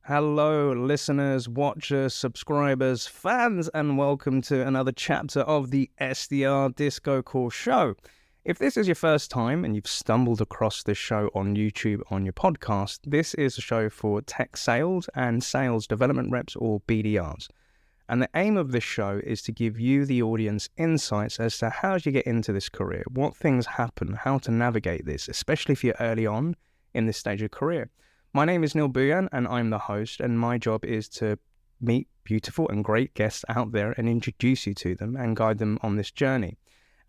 Hello, listeners, watchers, subscribers, fans, and welcome to another chapter of the SDR DiscoCall show. If this is your first time and you've stumbled across this show on YouTube on your podcast, this is a show for tech sales and sales development reps, or BDRs. And the aim of this show is to give you, the audience, insights as to how you get into this career, what things happen, how to navigate this, especially if you're early on in this stage of career. My name is Bhuiyan, and I'm the host, and my job is to meet beautiful and great guests out there and introduce you to them and guide them on this journey.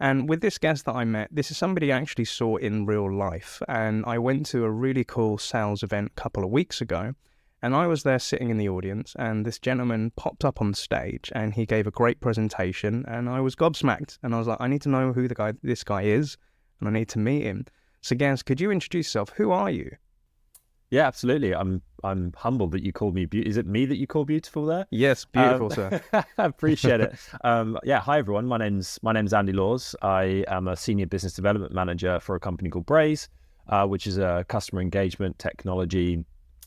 And with this guest that I met, this is somebody I actually saw in real life, and I went to a really cool sales event a couple of weeks ago, and I was there sitting in the audience, and this gentleman popped up on stage, and he gave a great presentation, and I was gobsmacked, and I was like, I need to know who this guy is, and I need to meet him. So, Gaz, could you introduce yourself? Who are you? Yeah, absolutely. I'm humbled that you called me beautiful. Is it me that you call beautiful there? Yes, beautiful, sir. I appreciate it. Hi everyone. My name's Andy Laws. I am a senior business development manager for a company called Braze, which is a customer engagement technology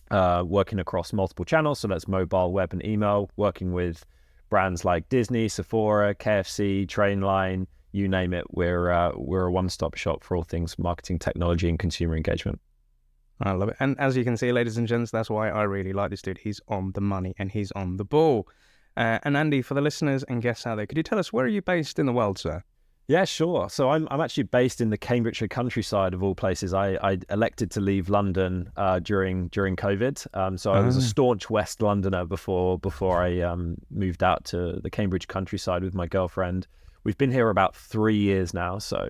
working across multiple channels. So that's mobile, web, and email. Working with brands like Disney, Sephora, KFC, Trainline, you name it. We're a one-stop shop for all things marketing, technology, and consumer engagement. I love it. And as you can see, ladies and gents, that's why I really like this dude. He's on the money and he's on the ball. And Andy, for the listeners and guests out there, could you tell us, where are you based in the world, sir? Yeah, sure. So I'm actually based in the Cambridgeshire countryside of all places. I elected to leave London during COVID. So I was a staunch West Londoner before I moved out to the Cambridge countryside with my girlfriend. We've been here about 3 years now, so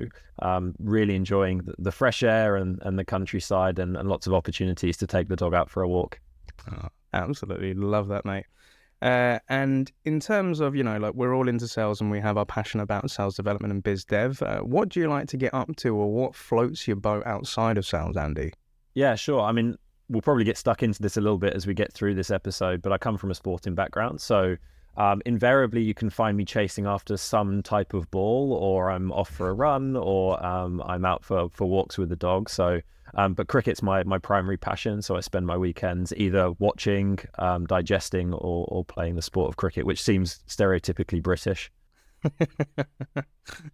really enjoying the fresh air and the countryside and lots of opportunities to take the dog out for a walk. Oh, absolutely love that, mate. And in terms of, we're all into sales and we have our passion about sales development and biz dev. What do you like to get up to, or what floats your boat outside of sales, Andy? Yeah, sure. I mean, we'll probably get stuck into this a little bit as we get through this episode, but I come from a sporting background, so invariably you can find me chasing after some type of ball, or I'm off for a run, or I'm out for walks with the dog. So but cricket's my primary passion, so I spend my weekends either watching, digesting, or playing the sport of cricket, which seems stereotypically British.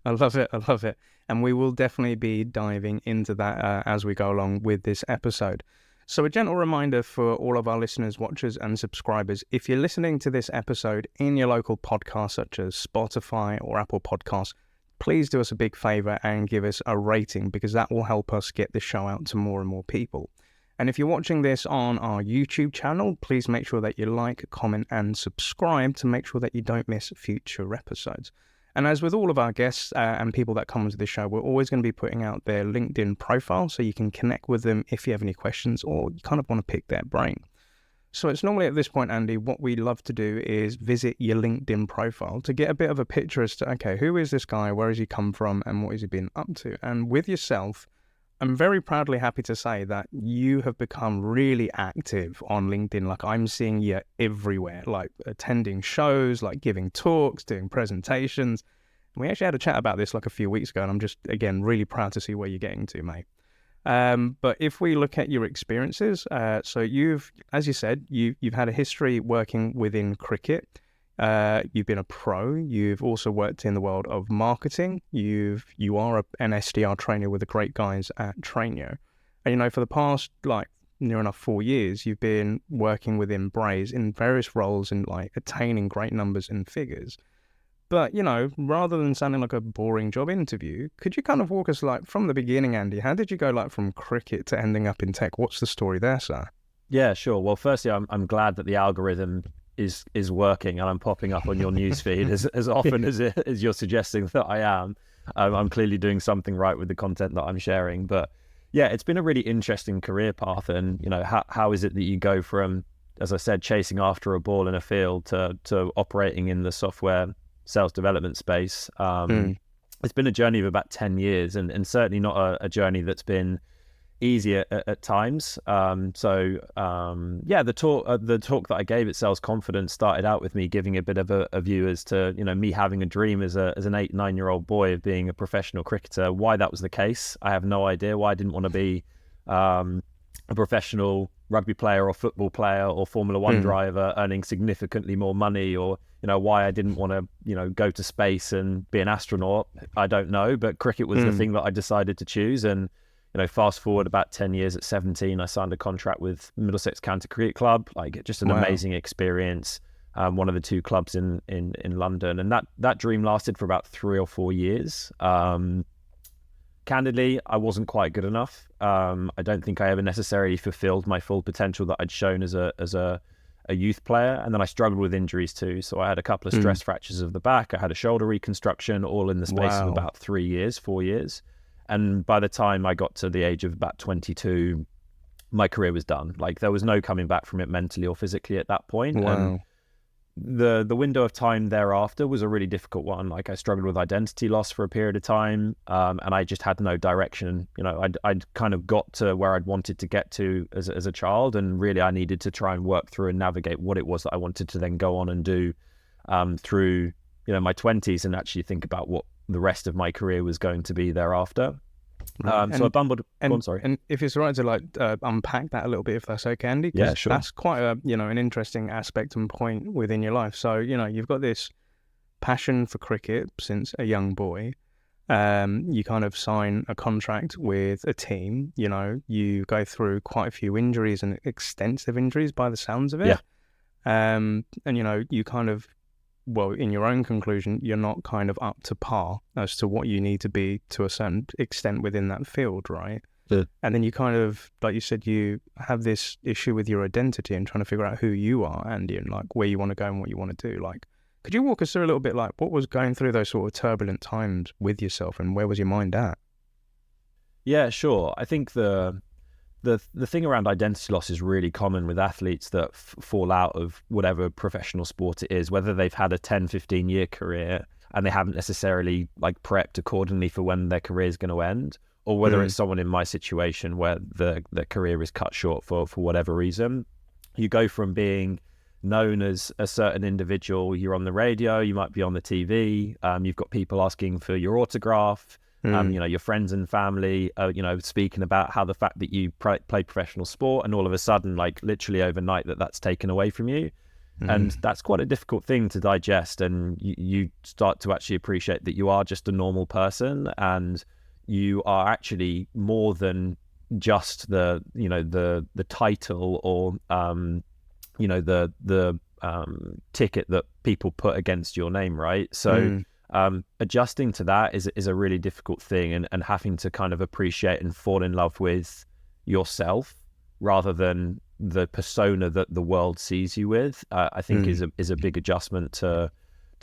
I love it. And we will definitely be diving into that as we go along with this episode. So a gentle reminder for all of our listeners, watchers, and subscribers, if you're listening to this episode in your local podcast, such as Spotify or Apple Podcasts, please do us a big favor and give us a rating, because that will help us get the show out to more and more people. And if you're watching this on our YouTube channel, please make sure that you like, comment, and subscribe to make sure that you don't miss future episodes. And as with all of our guests and people that come onto the show, we're always going to be putting out their LinkedIn profile so you can connect with them if you have any questions or you kind of want to pick their brain. So it's normally at this point, Andy, what we love to do is visit your LinkedIn profile to get a bit of a picture as to, okay, who is this guy, where has he come from, and what has he been up to? And with yourself, I'm very proudly happy to say that you have become really active on LinkedIn. Like, I'm seeing you everywhere, like attending shows, like giving talks, doing presentations. And we actually had a chat about this like a few weeks ago, and I'm just, again, really proud to see where you're getting to, mate. But if we look at your experiences, so you've, as you said, you've had a history working within cricket. You've been a pro. You've also worked in the world of marketing. You are an SDR trainer with the great guys at Trainio. And, for the past, near enough 4 years, you've been working within Braze in various roles and, attaining great numbers and figures. But, rather than sounding like a boring job interview, could you kind of walk us, from the beginning, Andy? How did you go, from cricket to ending up in tech? What's the story there, sir? Yeah, sure. Well, firstly, I'm glad that the algorithm is working and I'm popping up on your newsfeed as often as you're suggesting that I am. I'm clearly doing something right with the content that I'm sharing. But yeah, it's been a really interesting career path. And, how is it that you go from, as I said, chasing after a ball in a field to operating in the software sales development space? It's been a journey of about 10 years and certainly not a journey that's been easy at times. The talk that I gave at Sales Confidence started out with me giving a bit of a view as to, me having a dream as an 8-9-year-old boy of being a professional cricketer. Why that was the case, I have no idea. Why I didn't want to be a professional rugby player or football player or Formula One driver earning significantly more money, or, you know, why I didn't want to, you know, go to space and be an astronaut, I don't know. But cricket was the thing that I decided to choose. And, you know, fast forward about 10 years, at 17, I signed a contract with Middlesex County Cricket Club, like just an amazing experience. One of the 2 clubs in London. And that dream lasted for about 3 or 4 years. Candidly, I wasn't quite good enough. I don't think I ever necessarily fulfilled my full potential that I'd shown as a youth player. And then I struggled with injuries too. So I had a couple of stress fractures of the back. I had a shoulder reconstruction, all in the space of about 4 years. And by the time I got to the age of about 22, my career was done. Like, there was no coming back from it mentally or physically at that point. And the window of time thereafter was a really difficult one. Like, I struggled with identity loss for a period of time, and I just had no direction. You know, I'd kind of got to where I'd wanted to get to as a child, and really I needed to try and work through and navigate what it was that I wanted to then go on and do through, you know, my 20s, and actually think about what the rest of my career was going to be thereafter. So I bumbled. Sorry. And if it's right to like unpack that a little bit, if that's okay, Andy. Yeah, sure. That's quite a, you know, an interesting aspect and point within your life. So, you know, you've got this passion for cricket since a young boy. You kind of sign a contract with a team. You know, you go through quite a few injuries, and extensive injuries by the sounds of it. Yeah. And you know, you kind of, well, in your own conclusion, you're not kind of up to par as to what you need to be to a certain extent within that field, right? Yeah. And then you kind of, like you said, you have this issue with your identity and trying to figure out who you are, Andy, and like where you want to go and what you want to do. Like, could you walk us through a little bit, like what was going through those sort of turbulent times with yourself, and where was your mind at? Yeah, sure. I think the thing around identity loss is really common with athletes that fall out of whatever professional sport it is, whether they've had a 10-15 year career and they haven't necessarily like prepped accordingly for when their career is going to end, or whether it's someone in my situation where the career is cut short for whatever reason. You go from being known as a certain individual, you're on the radio, you might be on the TV, you've got people asking for your autograph, you know, your friends and family, you know, speaking about how the fact that you play professional sport, and all of a sudden, like literally overnight, that's taken away from you. And that's quite a difficult thing to digest. And you start to actually appreciate that you are just a normal person, and you are actually more than just the title or, you know, the ticket that people put against your name, right? So adjusting to that is a really difficult thing, and having to kind of appreciate and fall in love with yourself rather than the persona that the world sees you with, I think is a big adjustment to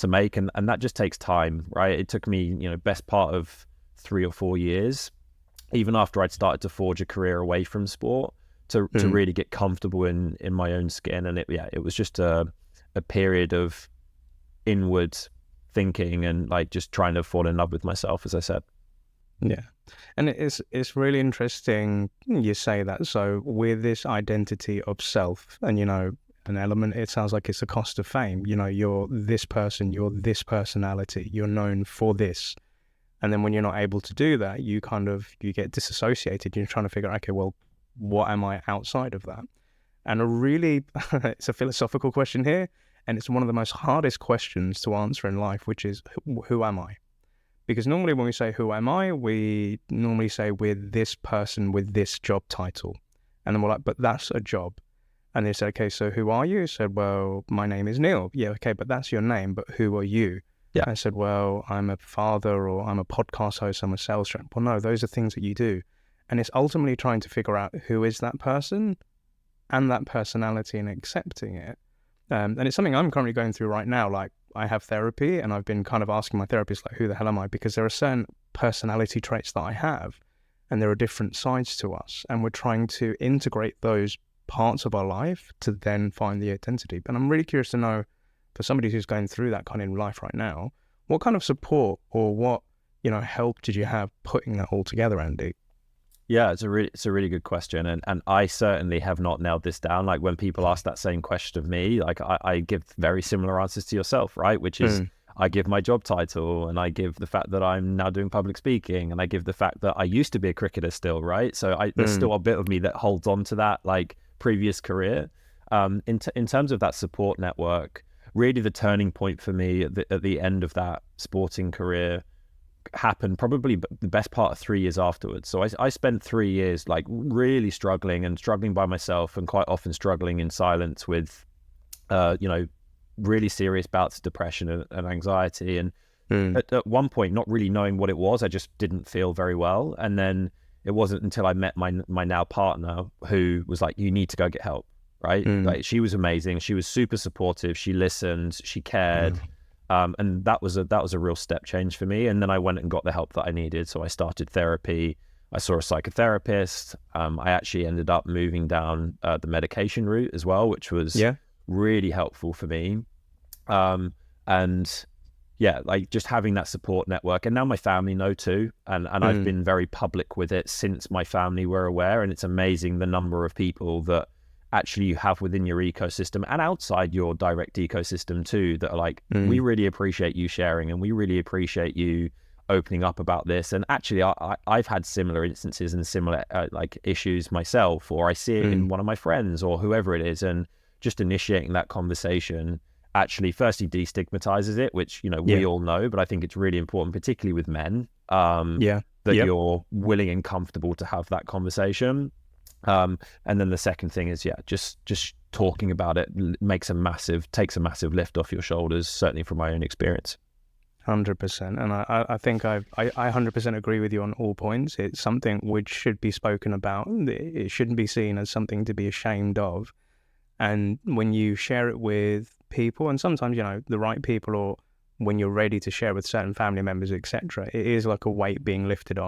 make, and that just takes time, right? It took me, you know, best part of 3 or 4 years, even after I'd started to forge a career away from sport, to really get comfortable in my own skin. And it was just a period of inward thinking and like just trying to fall in love with myself, as I said. Yeah. And it's really interesting you say that. So with this identity of self, and, you know, an element, it sounds like it's a cost of fame. You know, you're this person, you're this personality, you're known for this. And then when you're not able to do that, you get disassociated. You're trying to figure out, okay, well, what am I outside of that? And a really, it's a philosophical question here. And it's one of the most hardest questions to answer in life, which is, who am I? Because normally when we say, who am I? We normally say, we're this person with this job title. And then we're like, but that's a job. And they said, okay, so who are you? I said, well, my name is Neil. Yeah, okay, but that's your name. But who are you? Yeah. I said, well, I'm a father, or I'm a podcast host, I'm a sales rep. Well, no, those are things that you do. And it's ultimately trying to figure out who is that person and that personality, and accepting it. And it's something I'm currently going through right now. Like, I have therapy, and I've been kind of asking my therapist, like, who the hell am I? Because there are certain personality traits that I have, and there are different sides to us. And we're trying to integrate those parts of our life to then find the identity. And I'm really curious to know, for somebody who's going through that kind of life right now, what kind of support or what, you know, help did you have putting that all together, Andy? Yeah, it's a really good question, and I certainly have not nailed this down. Like, when people ask that same question of me, like I give very similar answers to yourself, right? Which is, I give my job title, and I give the fact that I'm now doing public speaking, and I give the fact that I used to be a cricketer still, right? So there's still a bit of me that holds on to that like previous career. In terms of that support network, really the turning point for me at the end of that sporting career happened probably the best part of 3 years afterwards. So I spent 3 years like really struggling by myself, and quite often struggling in silence with, really serious bouts of depression and anxiety. And at one point, not really knowing what it was, I just didn't feel very well. And then it wasn't until I met my now partner, who was like, you need to go get help, right? Like, she was amazing. She was super supportive. She listened, she cared. And that was a real step change for me. And then I went and got the help that I needed. So I started therapy. I saw a psychotherapist. I actually ended up moving down the medication route as well, which was really helpful for me. And yeah, like just having that support network. And now my family know too. And I've been very public with it since my family were aware. And it's amazing the number of people that actually you have within your ecosystem and outside your direct ecosystem too, that are like, we really appreciate you sharing, and we really appreciate you opening up about this. And actually I've had similar instances and similar like issues myself, or I see it in one of my friends or whoever it is, and just initiating that conversation actually firstly destigmatizes it, which we all know, but I think it's really important, particularly with men, that you're willing and comfortable to have that conversation. And then the second thing is, just talking about it takes a massive lift off your shoulders, certainly from my own experience. 100%. And I think I 100% agree with you on all points. It's something which should be spoken about. It shouldn't be seen as something to be ashamed of. And when you share it with people, and sometimes, the right people, or when you're ready to share with certain family members, etc., it is like a weight being lifted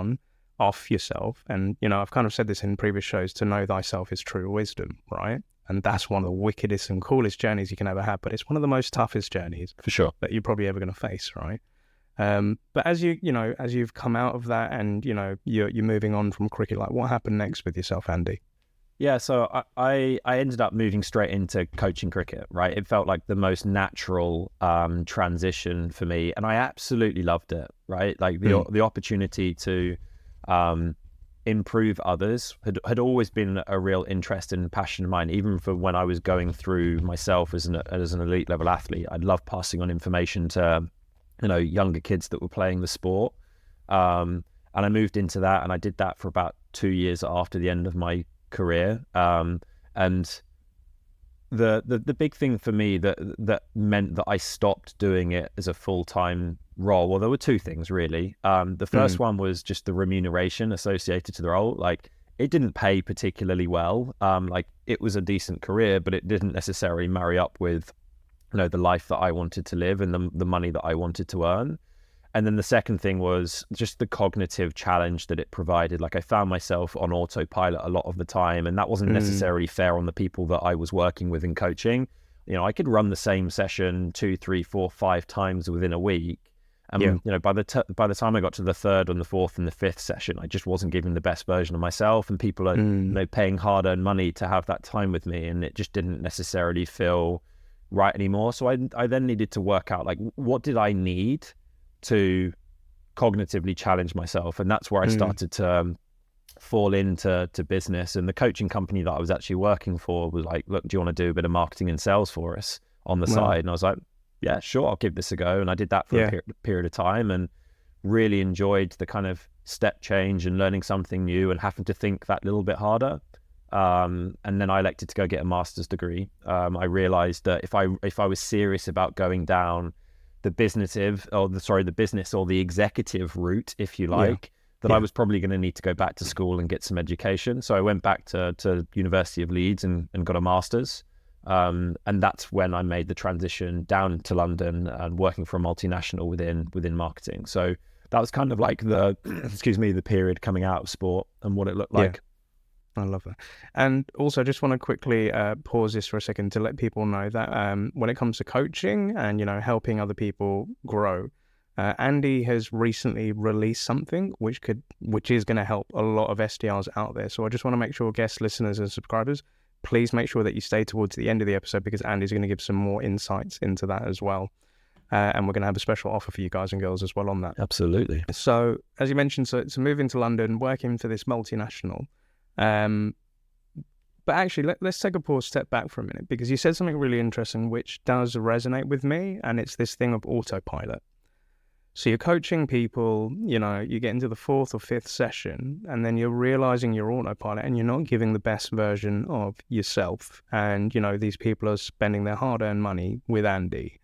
off yourself. And I've kind of said this in previous shows, to know thyself is true wisdom, right? And that's one of the wickedest and coolest journeys you can ever have, but it's one of the most toughest journeys for sure that you're probably ever going to face, right? But as you've come out of that, and you're moving on from cricket, like what happened next with yourself, Andy? Yeah, so I ended up moving straight into coaching cricket, right? It felt like the most natural transition for me, and I absolutely loved it, right? Like the opportunity to improve others had always been a real interest and passion of mine, even for when I was going through myself as an elite level athlete. I'd love passing on information to younger kids that were playing the sport, and I moved into that, and I did that for about 2 years after the end of my career. And the big thing for me that meant that I stopped doing it as a full-time role, well, there were two things really. The first one was just the remuneration associated to the role. Like, it didn't pay particularly well. Like, it was a decent career, but it didn't necessarily marry up with the life that I wanted to live and the money that I wanted to earn. And then the second thing was just the cognitive challenge that it provided. Like, I found myself on autopilot a lot of the time, and that wasn't necessarily fair on the people that I was working with in coaching. I could run the same session 2, 3, 4, 5 times within a week. And by the time I got to the third and the fourth and the fifth session, I just wasn't giving the best version of myself, and people are paying hard-earned money to have that time with me, and it just didn't necessarily feel right anymore. So I then needed to work out, like, what did I need to cognitively challenge myself. And that's where I started to fall into business. And the coaching company that I was actually working for was like, look, do you want to do a bit of marketing and sales for us on the side? And I was like, yeah, sure, I'll give this a go. And I did that for a period of time, and really enjoyed the kind of step change and learning something new and having to think that little bit harder. And then I elected to go get a master's degree. I realized that if I was serious about going down the business or the executive route, if you like, that I was probably going to need to go back to school and get some education. So I went back to University of Leeds and got a master's. And that's when I made the transition down to London and working for a multinational within marketing. So that was kind of like the the period coming out of sport and what it looked like. I love that. And also, I just want to quickly pause this for a second to let people know that when it comes to coaching and helping other people grow, Andy has recently released something which is going to help a lot of SDRs out there. So I just want to make sure, guest listeners and subscribers, please make sure that you stay towards the end of the episode, because Andy's going to give some more insights into that as well. and we're going to have a special offer for you guys and girls as well on that. Absolutely. So, as you mentioned, so moving to London, working for this multinational. But actually, let's take a pause, step back for a minute, because you said something really interesting, which does resonate with me, and it's this thing of autopilot. So you're coaching people, you get into the 4th or 5th session, and then you're realizing you're autopilot and you're not giving the best version of yourself. And, these people are spending their hard-earned money with Andy.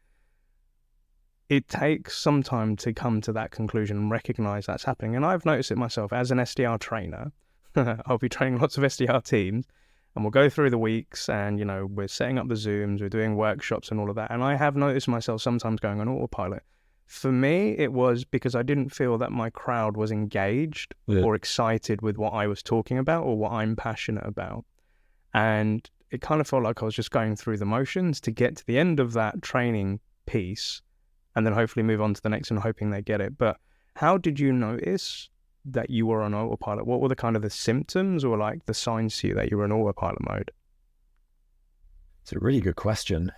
It takes some time to come to that conclusion and recognize that's happening. And I've noticed it myself as an SDR trainer. I'll be training lots of SDR teams, and we'll go through the weeks and, we're setting up the Zooms, we're doing workshops and all of that. And I have noticed myself sometimes going on autopilot. For me, it was because I didn't feel that my crowd was engaged or excited with what I was talking about or what I'm passionate about. And it kind of felt like I was just going through the motions to get to the end of that training piece and then hopefully move on to the next and hoping they get it. But how did you notice that you were on autopilot? What were the kind of the symptoms or like the signs to you that you were in autopilot mode? It's a really good question.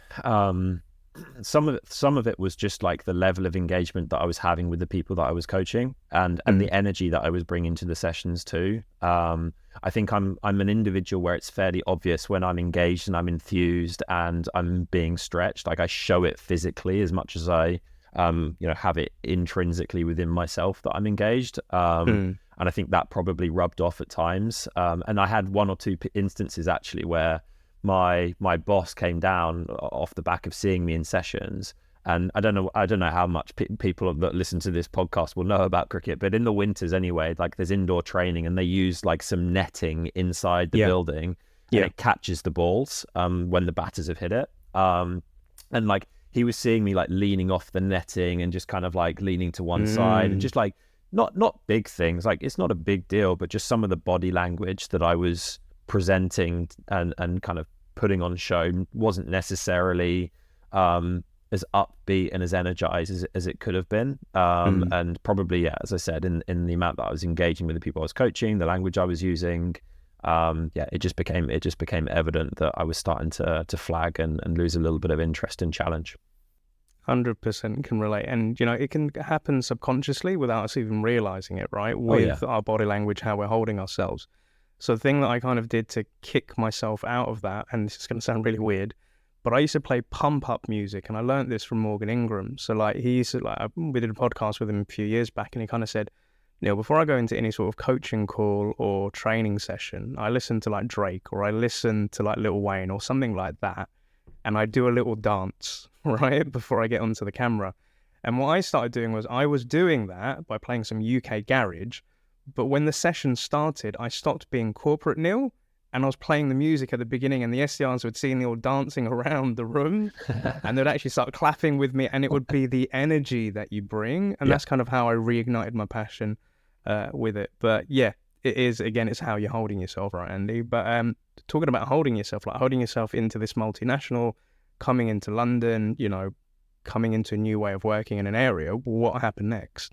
Some of it was just like the level of engagement that I was having with the people that I was coaching and the energy that I was bringing to the sessions too. I think I'm an individual where it's fairly obvious when I'm engaged and I'm enthused and I'm being stretched. Like I show it physically as much as I have it intrinsically within myself that I'm engaged. And I think that probably rubbed off at times. And I had one or two instances actually where my boss came down off the back of seeing me in sessions. And I don't know how much people that listen to this podcast will know about cricket, but in the winters anyway, like there's indoor training and they use like some netting inside the building and it catches the balls when the batters have hit it. And like he was seeing me like leaning off the netting and just kind of like leaning to one side and just like not big things, like it's not a big deal, but just some of the body language that I was presenting and kind of putting on show wasn't necessarily as upbeat and as energized as it could have been. And probably, as I said, in the amount that I was engaging with the people I was coaching, the language I was using, it just became evident that I was starting to flag and lose a little bit of interest and challenge. 100% can relate. And, it can happen subconsciously without us even realizing it, right? With our body language, how we're holding ourselves. So the thing that I kind of did to kick myself out of that, and this is going to sound really weird, but I used to play pump up music, and I learned this from Morgan Ingram. So like we did a podcast with him a few years back, and he kind of said, Neil, before I go into any sort of coaching call or training session, I listen to like Drake or I listen to like Lil Wayne or something like that, and I do a little dance, right, before I get onto the camera. And what I started doing was I was doing that by playing some UK garage, but when the session started, I stopped being corporate Neil, and I was playing the music at the beginning, and the SDRs would see Neil dancing around the room, and they'd actually start clapping with me, and it would be the energy that you bring, and that's kind of how I reignited my passion with it. But yeah, it is, again, it's how you're holding yourself, right, Andy? But talking about holding yourself, like holding yourself into this multinational, coming into London, coming into a new way of working in an area, what happened next?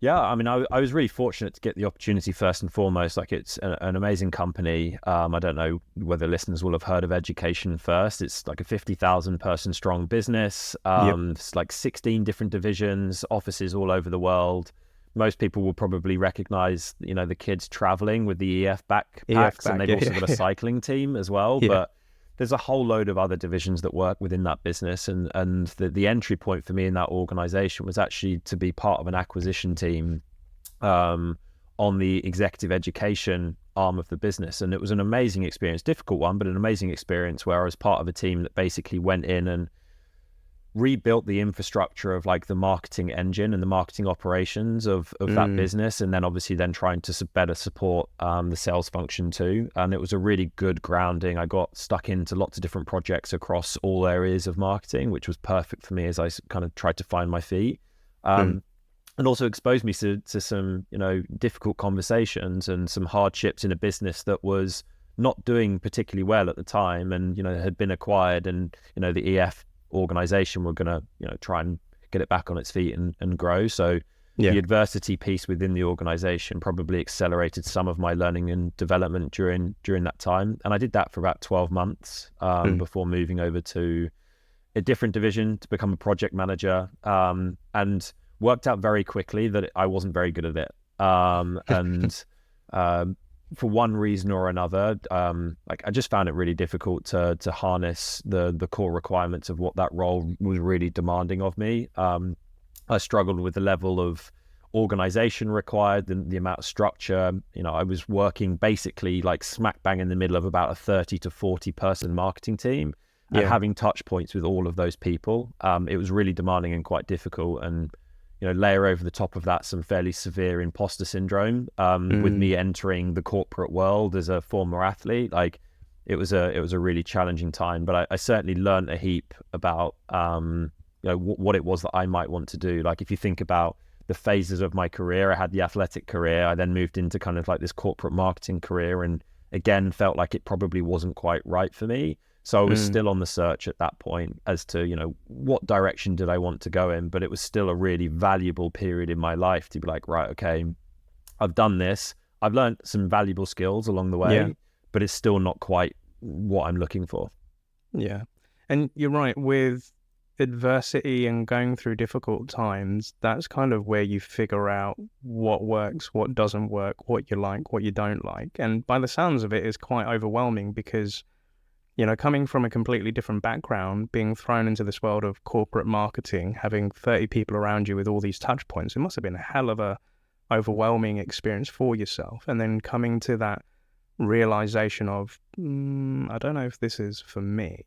Yeah, I mean, I was really fortunate to get the opportunity first and foremost. Like it's an amazing company. I don't know whether listeners will have heard of Education First. It's like a 50,000 person strong business. It's like 16 different divisions, offices all over the world. Most people will probably recognize, the kids traveling with the EF backpacks, and they've also got a cycling team as well. But there's a whole load of other divisions that work within that business. And the entry point for me in that organization was actually to be part of an acquisition team on the executive education arm of the business. And it was an amazing experience, difficult one, but an amazing experience where I was part of a team that basically went in and rebuilt the infrastructure of like the marketing engine and the marketing operations of that business, and then obviously trying to better support the sales function too. And it was a really good grounding. I got stuck into lots of different projects across all areas of marketing, which was perfect for me as I kind of tried to find my feet, and also exposed me to some difficult conversations and some hardships in a business that was not doing particularly well at the time, and had been acquired, and the EF organization were going to try and get it back on its feet and grow. So the adversity piece within the organization probably accelerated some of my learning and development during that time, and I did that for about 12 months before moving over to a different division to become a project manager, and worked out very quickly that I wasn't very good at it. And for one reason or another, like I just found it really difficult to harness the core requirements of what that role was really demanding of me. I struggled with the level of organization required, the amount of structure. You know, I was working basically like smack bang in the middle of about a 30 to 40 person marketing team, and having touch points with all of those people. It was really demanding and quite difficult. And, you know, layer over the top of that some fairly severe imposter syndrome, with me entering the corporate world as a former athlete. Like it was a really challenging time, but I certainly learned a heap about, you know, what it was that I might want to do. Like if you think about the phases of my career, I had the athletic career, I then moved into kind of like this corporate marketing career, and again felt like it probably wasn't quite right for me. So I was still on the search at that point as to, you know, what direction did I want to go in. But it was still a really valuable period in my life to be like, right, okay, I've done this, I've learned some valuable skills along the way, but it's still not quite what I'm looking for. Yeah. And you're right, with adversity and going through difficult times, that's kind of where you figure out what works, what doesn't work, what you like, what you don't like. And by the sounds of it, it's quite overwhelming because, you know, coming from a completely different background, being thrown into this world of corporate marketing, having 30 people around you with all these touch points, it must have been a hell of a overwhelming experience for yourself. And then coming to that realization of, I don't know if this is for me.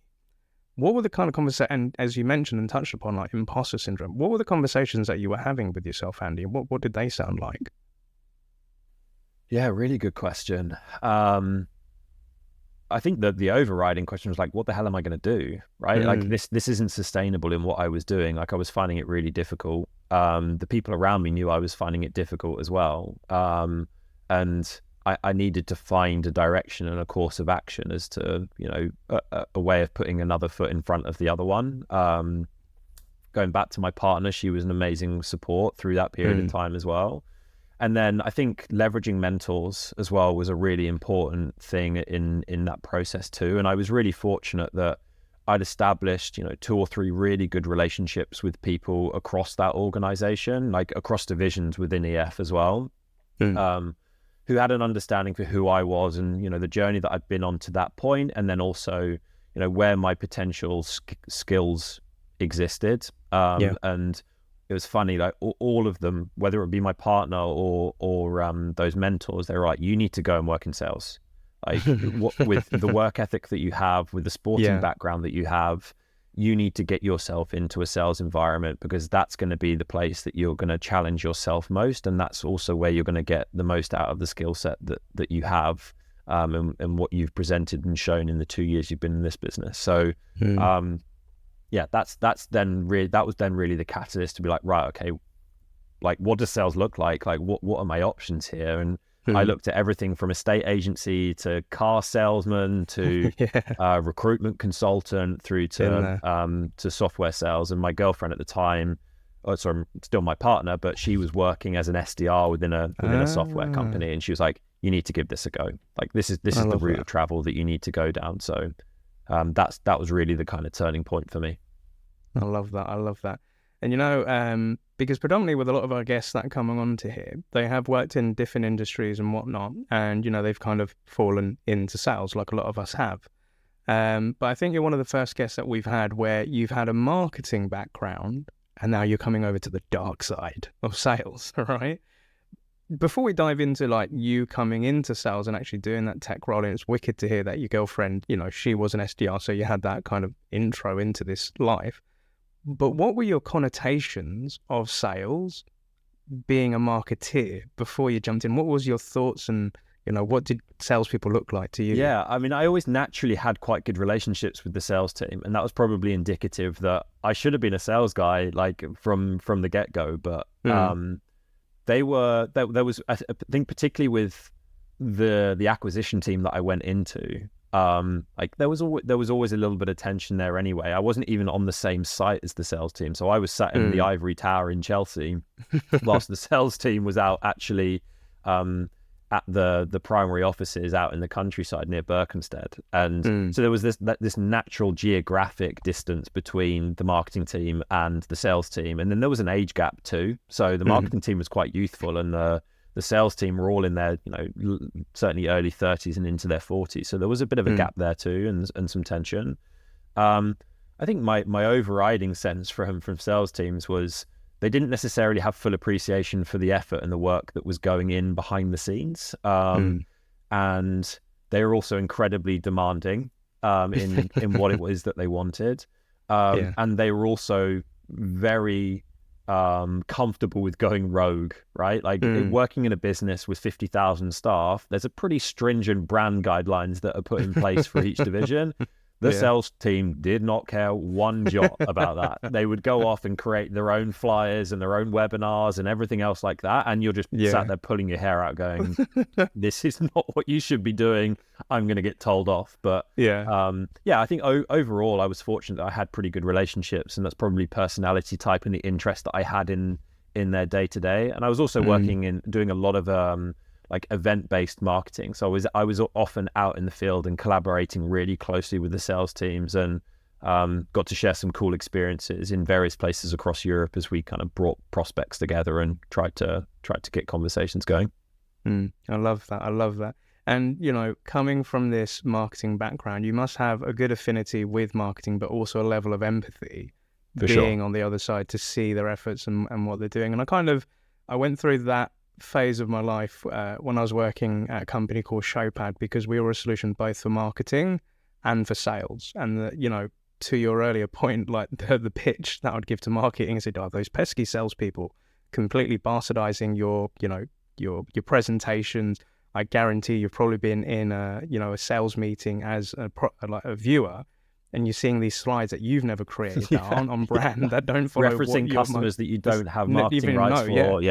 What were the kind of conversations, and as you mentioned and touched upon, like imposter syndrome, what were the conversations that you were having with yourself, Andy? What did they sound like? Yeah, really good question. I think that the overriding question was like, what the hell am I going to do? Right? Like this isn't sustainable in what I was doing. Like I was finding it really difficult. The people around me knew I was finding it difficult as well. And I needed to find a direction and a course of action as to, you know, a way of putting another foot in front of the other one. Going back to my partner, she was an amazing support through that period of time as well. And then I think leveraging mentors as well was a really important thing in that process too. And I was really fortunate that I'd established, you know, 2 or 3 really good relationships with people across that organization, like across divisions within EF as well, who had an understanding for who I was and, you know, the journey that I'd been on to that point, and then also, you know, where my potential skills existed. And it was funny, like all of them, whether it be my partner or those mentors, they were like, you need to go and work in sales. Like with the work ethic that you have, with the sporting background that you have, you need to get yourself into a sales environment, because that's going to be the place that you're going to challenge yourself most. And that's also where you're going to get the most out of the skill set that you have, and what you've presented and shown in the 2 years you've been in this business. So, that was then really the catalyst to be like, right, okay, like what does sales look like? Like what are my options here? And I looked at everything from estate agency to car salesman to recruitment consultant through to software sales. And my girlfriend at the time, still my partner, but she was working as an SDR within a software company, and she was like, you need to give this a go. Like this is the route of travel that you need to go down. So that was really the kind of turning point for me. I love that. And, you know, because predominantly with a lot of our guests that are coming on to here, they have worked in different industries and whatnot. And, you know, they've kind of fallen into sales like a lot of us have. But I think you're one of the first guests that we've had where you've had a marketing background and now you're coming over to the dark side of sales, right? Before we dive into like you coming into sales and actually doing that tech role, and it's wicked to hear that your girlfriend, you know, she was an SDR, so you had that kind of intro into this life. But what were your connotations of sales, being a marketeer, before you jumped in? What was your thoughts, and, you know, what did salespeople look like to you? Yeah, I mean, I always naturally had quite good relationships with the sales team, and that was probably indicative that I should have been a sales guy, like from the get-go. But there was, I think, particularly with the acquisition team that I went into, like there was always a little bit of tension there anyway. I wasn't even on the same site as the sales team, so I was sat in the Ivory Tower in Chelsea whilst the sales team was out actually at the primary offices out in the countryside near Berkhamsted. And so there was this natural geographic distance between the marketing team and the sales team. And then there was an age gap too. So the marketing team was quite youthful, and the sales team were all in their, certainly early 30s and into their 40s. So there was a bit of a gap there too, and some tension. I think my overriding sense from sales teams was they didn't necessarily have full appreciation for the effort and the work that was going in behind the scenes. And they were also incredibly demanding in what it was that they wanted. And they were also very comfortable with going rogue, right? Like working in a business with 50,000 staff, there's a pretty stringent brand guidelines that are put in place for each division. The sales team did not care one jot about that. They would go off and create their own flyers and their own webinars and everything else like that. And you're just sat there pulling your hair out going, this is not what you should be doing. I'm going to get told off. But I think overall, I was fortunate that I had pretty good relationships, and that's probably personality type and the interest that I had in their day to day. And I was also working in doing a lot of like event-based marketing. So I was often out in the field and collaborating really closely with the sales teams, and got to share some cool experiences in various places across Europe as we kind of brought prospects together and tried to get conversations going. I love that. And, coming from this marketing background, you must have a good affinity with marketing, but also a level of empathy being on the other side to see their efforts and what they're doing. And I went through that phase of my life when I was working at a company called Showpad, because we were a solution both for marketing and for sales. And to your earlier point, like the pitch that I would give to marketing is, those pesky salespeople completely bastardizing your presentations. I guarantee you've probably been in a sales meeting as a viewer, and you're seeing these slides that you've never created, that aren't on brand, that don't follow referencing customers that you don't have marketing rights for.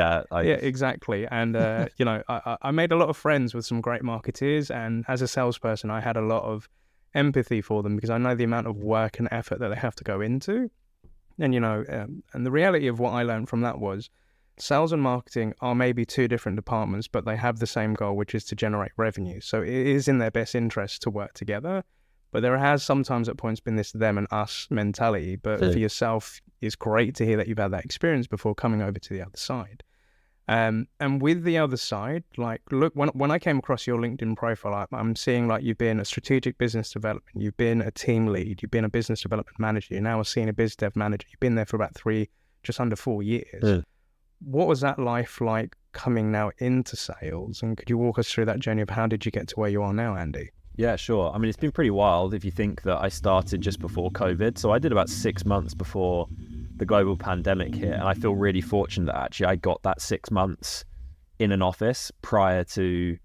Exactly. And I made a lot of friends with some great marketeers, and as a salesperson, I had a lot of empathy for them because I know the amount of work and effort that they have to go into. And and the reality of what I learned from that was sales and marketing are maybe two different departments, but they have the same goal, which is to generate revenue. So it is in their best interest to work together. But there has sometimes at points been this them and us mentality. But for yourself, it's great to hear that you've had that experience before coming over to the other side. And with the other side, like, look, when I came across your LinkedIn profile, I'm seeing like you've been a strategic business development, you've been a team lead, you've been a business development manager, you're now a senior biz dev manager. You've been there for about just under 4 years. What was that life like coming now into sales? And could you walk us through that journey of how did you get to where you are now, Andy? Yeah, sure. I mean, it's been pretty wild if you think that I started just before COVID. So I did about 6 months before the global pandemic hit. And I feel really fortunate that actually I got that 6 months in an office prior to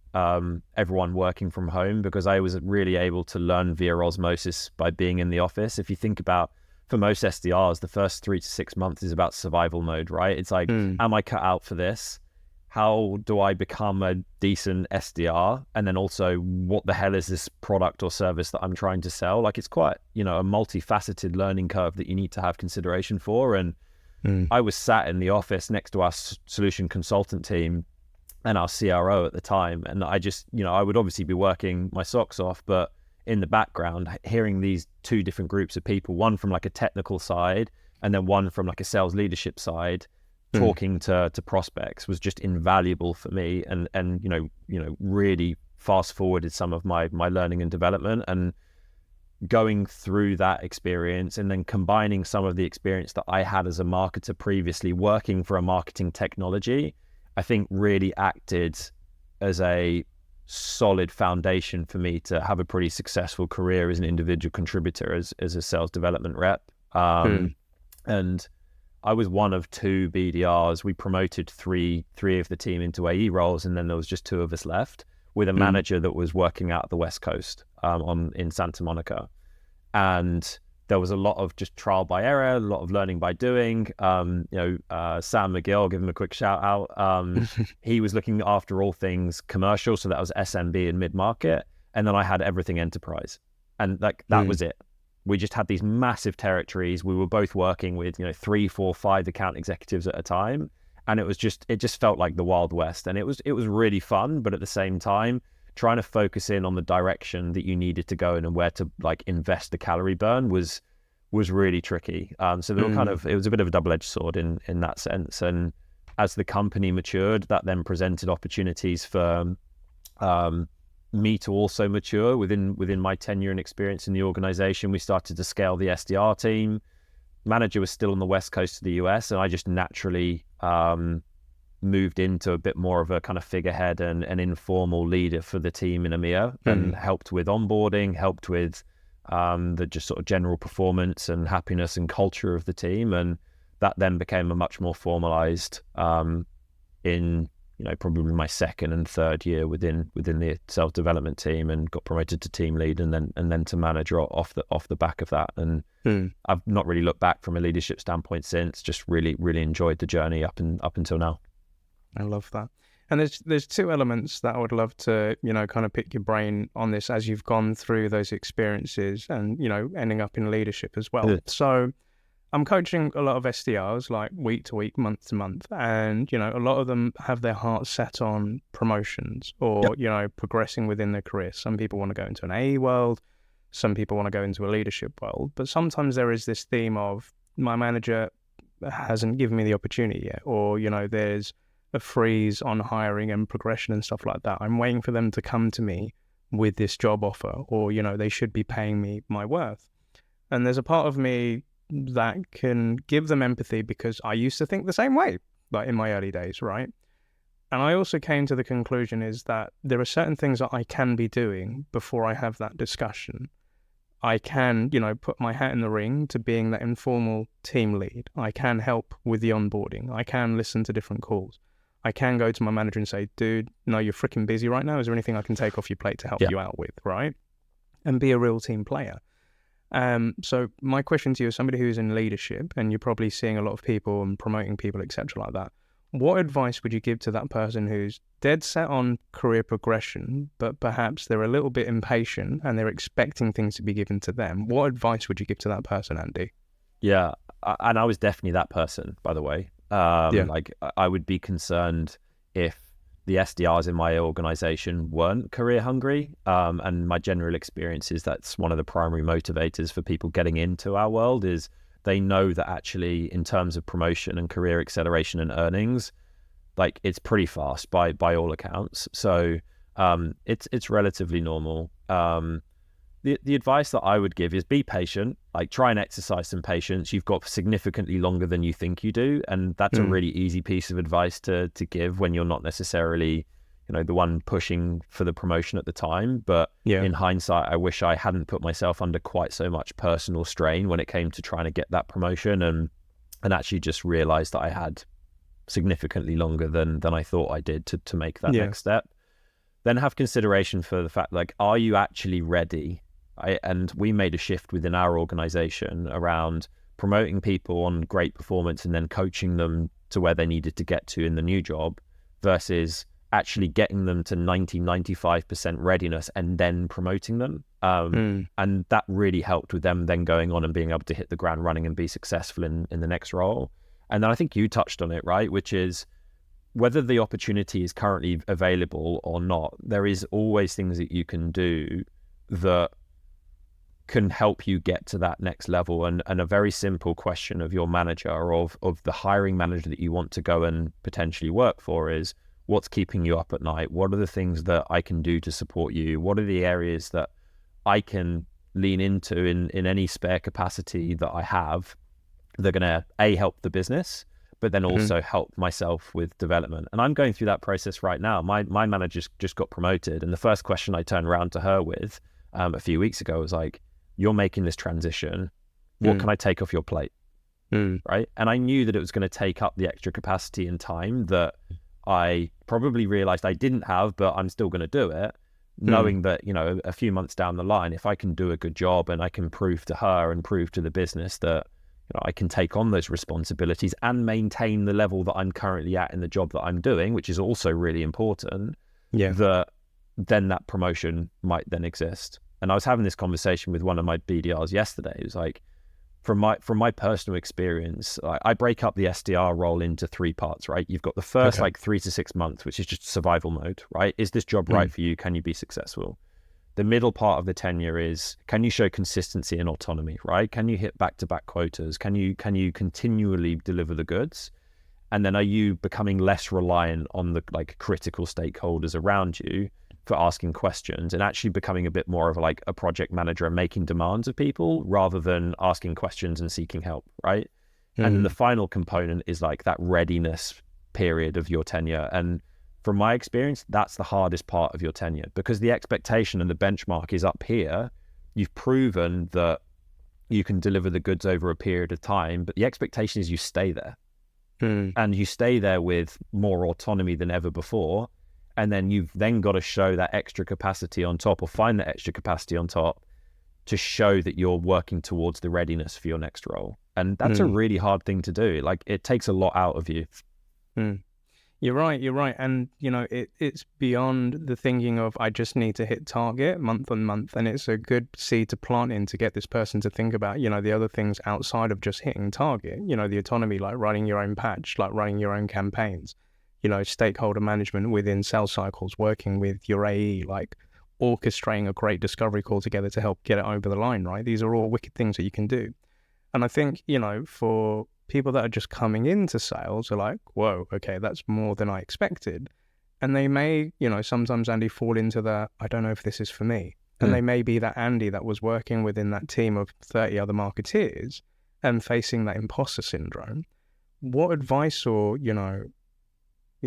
everyone working from home, because I was really able to learn via osmosis by being in the office. If you think about, for most SDRs, the first 3 to 6 months is about survival mode, right? It's like, am I cut out for this? How do I become a decent SDR? And then also, what the hell is this product or service that I'm trying to sell? Like, it's quite, a multifaceted learning curve that you need to have consideration for. And I was sat in the office next to our solution consultant team and our CRO at the time. And I just, I would obviously be working my socks off, but in the background, hearing these two different groups of people, one from like a technical side and then one from like a sales leadership side, talking to prospects was just invaluable for me, and really fast forwarded some of my learning and development. And going through that experience and then combining some of the experience that I had as a marketer previously working for a marketing technology, I think really acted as a solid foundation for me to have a pretty successful career as an individual contributor as a sales development rep. And I was one of 2 BDRs. We promoted three of the team into AE roles, and then there was just 2 of us left, with a manager that was working out the West Coast in Santa Monica. And there was a lot of just trial by error, a lot of learning by doing. Sam McGill, I'll give him a quick shout out. He was looking after all things commercial, so that was SMB and mid-market. And then I had everything enterprise. And that was it. We just had these massive territories. We were both working with 3, 4, 5 account executives at a time, And it just felt like the Wild West, and it was really fun, but at the same time, trying to focus in on the direction that you needed to go in and where to like invest the calorie burn was really tricky. So they were it was a bit of a double-edged sword in that sense. And as the company matured, that then presented opportunities for me to also mature within my tenure and experience in the organization. We started to scale the SDR team. Manager was still on the west coast of the US, and I just naturally moved into a bit more of a kind of figurehead and an informal leader for the team in EMEA, and helped with onboarding, helped with the just sort of general performance and happiness and culture of the team. And that then became a much more formalized in probably my second and third year within the self-development team, and got promoted to team lead and then to manager off the back of that. And I've not really looked back from a leadership standpoint since. Just really enjoyed the journey up until now. I love that. And there's two elements that I would love to, kind of pick your brain on this as you've gone through those experiences and, ending up in leadership as well. So I'm coaching a lot of SDRs, like week to week, month to month. And, a lot of them have their hearts set on promotions or, progressing within their career. Some people want to go into an AE world. Some people want to go into a leadership world. But sometimes there is this theme of my manager hasn't given me the opportunity yet. Or, there's a freeze on hiring and progression and stuff like that. I'm waiting for them to come to me with this job offer, or, they should be paying me my worth. And there's a part of me that can give them empathy because I used to think the same way, like in my early days, right? And I also came to the conclusion is that there are certain things that I can be doing before I have that discussion. I can, put my hat in the ring to being that informal team lead. I can help with the onboarding. I can listen to different calls. I can go to my manager and say, dude, no, you're freaking busy right now. Is there anything I can take off your plate to help you out with, right? And be a real team player. So my question to you, as somebody who's in leadership, and you're probably seeing a lot of people and promoting people, etc., like that, what advice would you give to that person who's dead set on career progression, but perhaps they're a little bit impatient and they're expecting things to be given to them? What advice would you give to that person, Andy? Yeah, and I was definitely that person, by the way. Like I would be concerned if the SDRs in my organization weren't career hungry. And my general experience is that's one of the primary motivators for people getting into our world is they know that actually in terms of promotion and career acceleration and earnings, like it's pretty fast by all accounts. So it's relatively normal. The advice that I would give is be patient, like try and exercise some patience. You've got significantly longer than you think you do. And that's a really easy piece of advice to give when you're not necessarily, the one pushing for the promotion at the time. But in hindsight, I wish I hadn't put myself under quite so much personal strain when it came to trying to get that promotion and actually just realized that I had significantly longer than I thought I did to make that next step. Then have consideration for the fact, like, are you actually ready? And we made a shift within our organization around promoting people on great performance and then coaching them to where they needed to get to in the new job versus actually getting them to 95% readiness and then promoting them. And that really helped with them then going on and being able to hit the ground running and be successful in the next role. And then I think you touched on it, right? Which is whether the opportunity is currently available or not, there is always things that you can do that can help you get to that next level. And a very simple question of your manager or of the hiring manager that you want to go and potentially work for is, what's keeping you up at night? What are the things that I can do to support you? What are the areas that I can lean into in any spare capacity that I have that are going to help the business, but then also help myself with development? And I'm going through that process right now. My manager just got promoted, and the first question I turned around to her with a few weeks ago was like, you're making this transition. What can I take off your plate? Right? And I knew that it was going to take up the extra capacity and time that I probably realized I didn't have, but I'm still going to do it, knowing that, a few months down the line, if I can do a good job and I can prove to her and prove to the business that I can take on those responsibilities and maintain the level that I'm currently at in the job that I'm doing, which is also really important, that then that promotion might then exist. And I was having this conversation with one of my BDRs yesterday. It was like, from my personal experience, I break up the SDR role into 3 parts, right? You've got the first like 3 to 6 months, which is just survival mode, right? Is this job right for you? Can you be successful? The middle part of the tenure is, can you show consistency and autonomy, right? Can you hit back-to-back quotas? Can you continually deliver the goods? And then are you becoming less reliant on the like critical stakeholders around you for asking questions, and actually becoming a bit more of like a project manager and making demands of people rather than asking questions and seeking help, right? And then the final component is like that readiness period of your tenure. And from my experience, that's the hardest part of your tenure, because the expectation and the benchmark is up here. You've proven that you can deliver the goods over a period of time, but the expectation is you stay there. And you stay there with more autonomy than ever before. And then you've then got to show that extra capacity on top, or find that extra capacity on top, to show that you're working towards the readiness for your next role. And that's a really hard thing to do. Like, it takes a lot out of you. You're right. And, you know, it's beyond the thinking of, I just need to hit target month on month. And it's a good seed to plant in to get this person to think about, you know, the other things outside of just hitting target, you know, the autonomy, like writing your own patch, like running your own campaigns, you know, stakeholder management within sales cycles, working with your AE, like orchestrating a great discovery call together to help get it over the line, right? These are all wicked things that you can do. And I think, you know, for people that are just coming into sales are like, whoa, okay, that's more than I expected. And they may, you know, sometimes, Andy, fall into that, I don't know if this is for me. And they may be that Andy that was working within that team of 30 other marketeers and facing that imposter syndrome. What advice or, you know,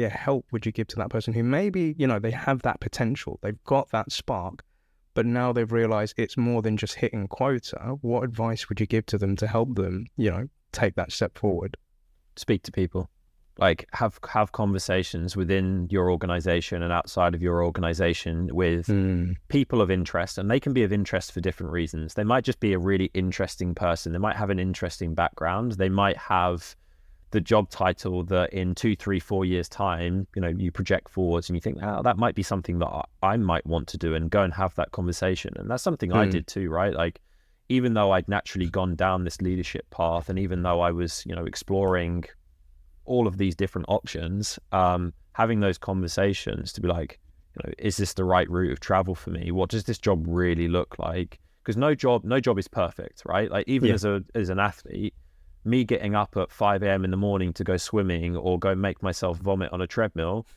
help would you give to that person who maybe, you know, they have that potential, they've got that spark, but now they've realized it's more than just hitting quota? What advice would you give to them to help them, you know, take that step forward? Speak to people. Like, have conversations within your organization and outside of your organization with people of interest. And they can be of interest for different reasons. They might just be a really interesting person. They might have an interesting background. They might have the job title that in 2, 3, 4 years time, you know, you project forwards and you think, oh, that might be something that I might want to do, and go and have that conversation. And that's something I did too, right? Like, even though I'd naturally gone down this leadership path, and even though I was, you know, exploring all of these different options, having those conversations to be like, you know, is this the right route of travel for me? What does this job really look like? Because no job is perfect, right? Like, even as an athlete, me getting up at 5 a.m. in the morning to go swimming or go make myself vomit on a treadmill,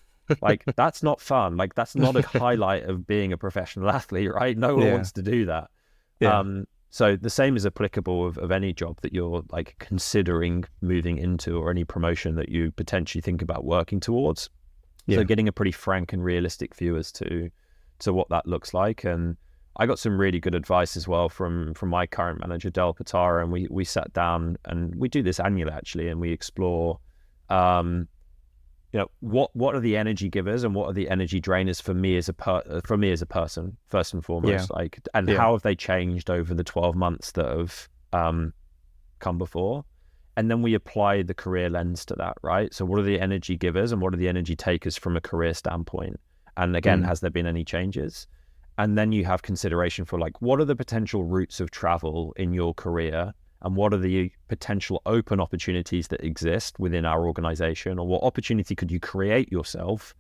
like, that's not fun. Like, that's not a highlight of being a professional athlete, right? No one wants to do that. So the same is applicable of any job that you're like considering moving into, or any promotion that you potentially think about working towards. So getting a pretty frank and realistic view as to what that looks like. And I got some really good advice as well from my current manager, Del Patara, and we sat down, and we do this annually actually, and we explore, you know, what are the energy givers and what are the energy drainers for me as a person, first and foremost, like, and how have they changed over the 12 months that have come before. And then we apply the career lens to that, right? So what are the energy givers and what are the energy takers from a career standpoint? And again, has there been any changes? And then you have consideration for like, what are the potential routes of travel in your career, and what are the potential open opportunities that exist within our organization, or what opportunity could you create yourself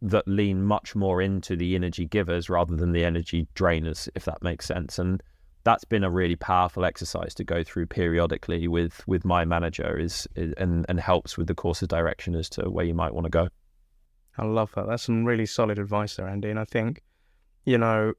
that lean much more into the energy givers rather than the energy drainers, if that makes sense. And that's been a really powerful exercise to go through periodically with my manager and helps with the course of direction as to where you might want to go. I love that. That's some really solid advice there, Andy. And I think, you know,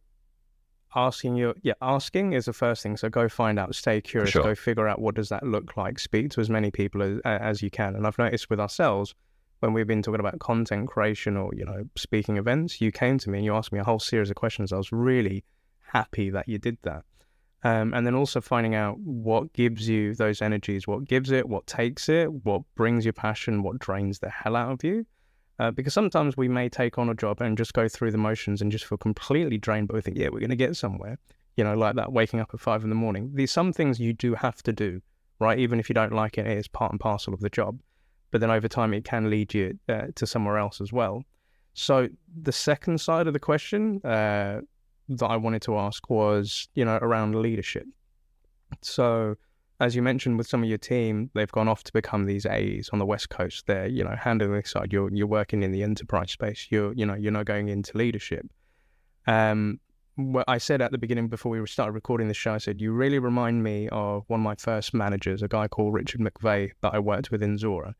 asking is the first thing. So go find out, stay curious, go figure out what does that look like, speak to as many people as you can. And I've noticed with ourselves, when we've been talking about content creation or, you know, speaking events, you came to me and you asked me a whole series of questions. I was really happy that you did that. And then also finding out what gives you those energies, what gives it, what takes it, what brings your passion, what drains the hell out of you. Because sometimes we may take on a job and just go through the motions and just feel completely drained, but we think, yeah, we're going to get somewhere, you know, like that waking up at 5 a.m. There's some things you do have to do, right? Even if you don't like it, it is part and parcel of the job. But then over time, it can lead you to somewhere else as well. So the second side of the question that I wanted to ask was, you know, around leadership. So as you mentioned with some of your team, they've gone off to become these AEs on the West Coast. They're, handling this side. You're working in the enterprise space. You're not going into leadership. What I said at the beginning before we started recording the show, I said, you really remind me of one of my first managers, a guy called Richard McVeigh that I worked with in Zora.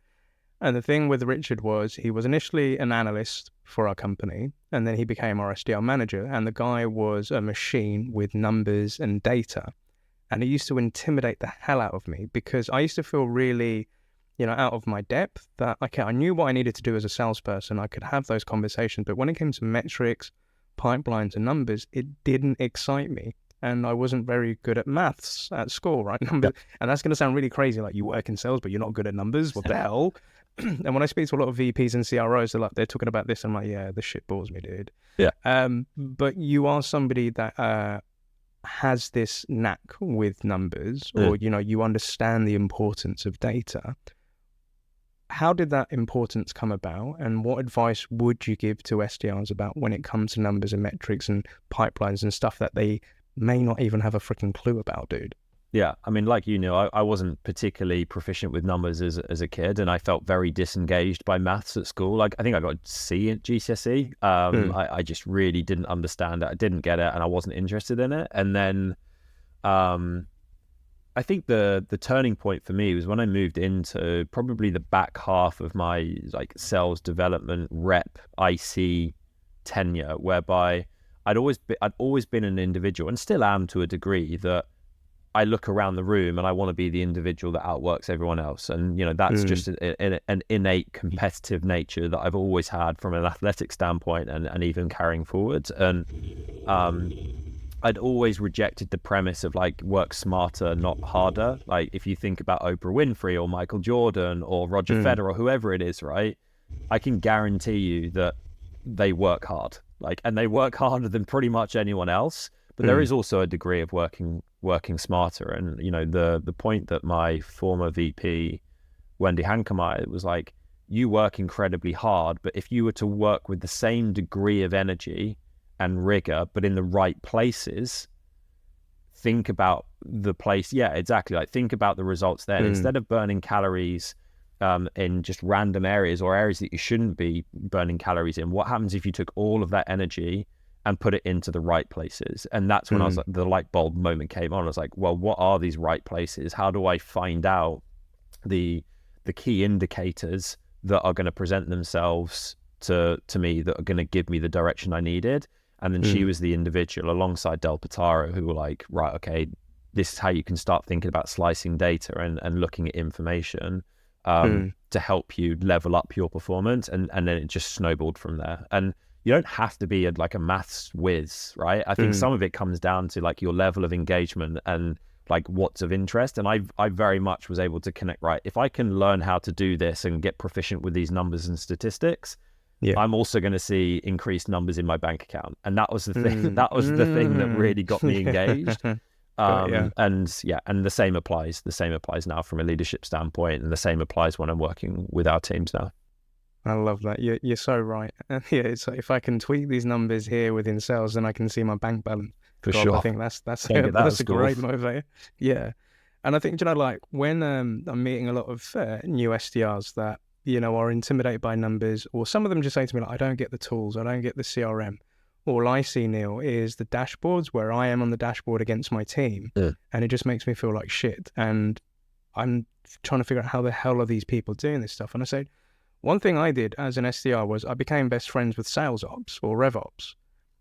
And the thing with Richard was he was initially an analyst for our company, and then he became our SDR manager. And the guy was a machine with numbers and data. And he used to intimidate the hell out of me because I used to feel really, out of my depth that, okay, I knew what I needed to do as a salesperson. I could have those conversations. But when it came to metrics, pipelines and numbers, it didn't excite me. And I wasn't very good at maths at school, right? Numbers, and that's going to sound really crazy, like you work in sales, but you're not good at numbers. What the hell? And when I speak to a lot of VPs and CROs, they're talking about this. I'm like, yeah, this shit bores me, dude. Yeah. But you are somebody that has this knack with numbers, or you understand the importance of data. How did that importance come about, and what advice would you give to SDRs about when it comes to numbers and metrics and pipelines and stuff that they may not even have a freaking clue about, dude? Yeah, I mean, like I wasn't particularly proficient with numbers as a kid, and I felt very disengaged by maths at school. Like, I think I got a C at GCSE. I just really didn't understand it. I didn't get it, and I wasn't interested in it. And then I think the turning point for me was when I moved into probably the back half of my sales development rep IC tenure, whereby I'd always been an individual, and still am to a degree, that I look around the room and I want to be the individual that outworks everyone else. And, that's just an innate competitive nature that I've always had from an athletic standpoint and even carrying forward. And I'd always rejected the premise of work smarter, not harder. Like, if you think about Oprah Winfrey or Michael Jordan or Roger Federer or whoever it is, right? I can guarantee you that they work hard, and they work harder than pretty much anyone else. But there is also a degree of working smarter. And, the point that my former VP, Wendy Hankemeyer, was like, you work incredibly hard, but if you were to work with the same degree of energy and rigor, but in the right places, think about the place. Yeah, exactly. Think about the results then. Instead of burning calories in just random areas or areas that you shouldn't be burning calories in, what happens if you took all of that energy and put it into the right places? And that's when I was like, the light bulb moment came on. I was like, well, what are these right places? How do I find out the key indicators that are going to present themselves to me, that are going to give me the direction I needed? And then she was the individual alongside Del Potaro who were like, right, okay, this is how you can start thinking about slicing data and looking at information to help you level up your performance. And then it just snowballed from there. And you don't have to be a maths whiz, right? I think some of it comes down to your level of engagement and what's of interest. And I very much was able to connect, right? If I can learn how to do this and get proficient with these numbers and statistics, I'm also going to see increased numbers in my bank account. And that was the thing. That was the thing that really got me engaged. And the same applies. The same applies now from a leadership standpoint, and the same applies when I'm working with our teams now. I love that. You're so right. Yeah, it's like, if I can tweak these numbers here within sales, then I can see my bank balance. For sure. I think that's a great motivator. Yeah. And I think, when I'm meeting a lot of new SDRs that, are intimidated by numbers, or some of them just say to me, I don't get the tools, I don't get the CRM. All I see, Neil, is the dashboards where I am on the dashboard against my team. And it just makes me feel like shit. And I'm trying to figure out how the hell are these people doing this stuff. And I say, one thing I did as an SDR was I became best friends with sales ops or rev ops,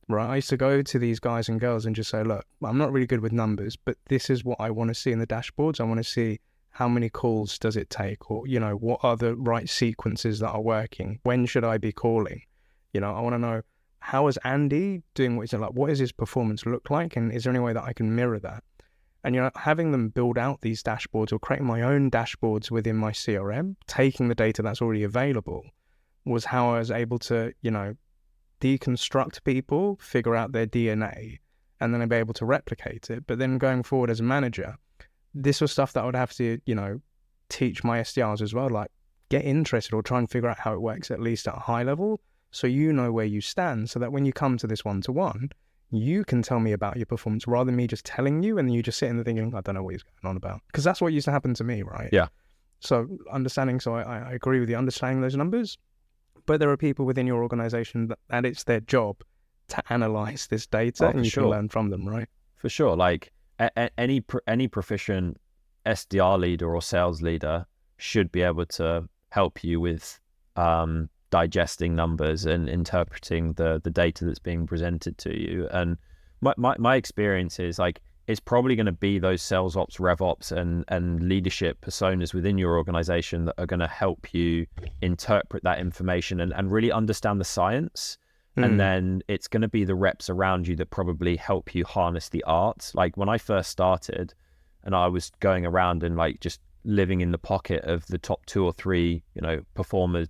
right? I used to go to these guys and girls and just say, look, I'm not really good with numbers, but this is what I want to see in the dashboards. I want to see how many calls does it take, or, what are the right sequences that are working? When should I be calling? I want to know, how is Andy doing what he's doing? What does his performance look like? And is there any way that I can mirror that? And, having them build out these dashboards or creating my own dashboards within my CRM, taking the data that's already available, was how I was able to, deconstruct people, figure out their DNA, and then I'd be able to replicate it. But then going forward as a manager, this was stuff that I would have to, teach my SDRs as well, get interested or try and figure out how it works, at least at a high level, so where you stand, so that when you come to this one-to-one, you can tell me about your performance rather than me just telling you, and then you just sitting there thinking, I don't know what he's going on about. Because that's what used to happen to me, right? Yeah. So I agree with you, understanding those numbers, but there are people within your organization that it's their job to analyze this data, and you can learn from them, right? For sure. Like any proficient SDR leader or sales leader should be able to help you with digesting numbers and interpreting the data that's being presented to you. And my experience is like, it's probably going to be those sales ops, rev ops, and leadership personas within your organization that are going to help you interpret that information and really understand the science. And then it's going to be the reps around you that probably help you harness the art. Like when I first started and I was going around and like just living in the pocket of the top 2 or 3,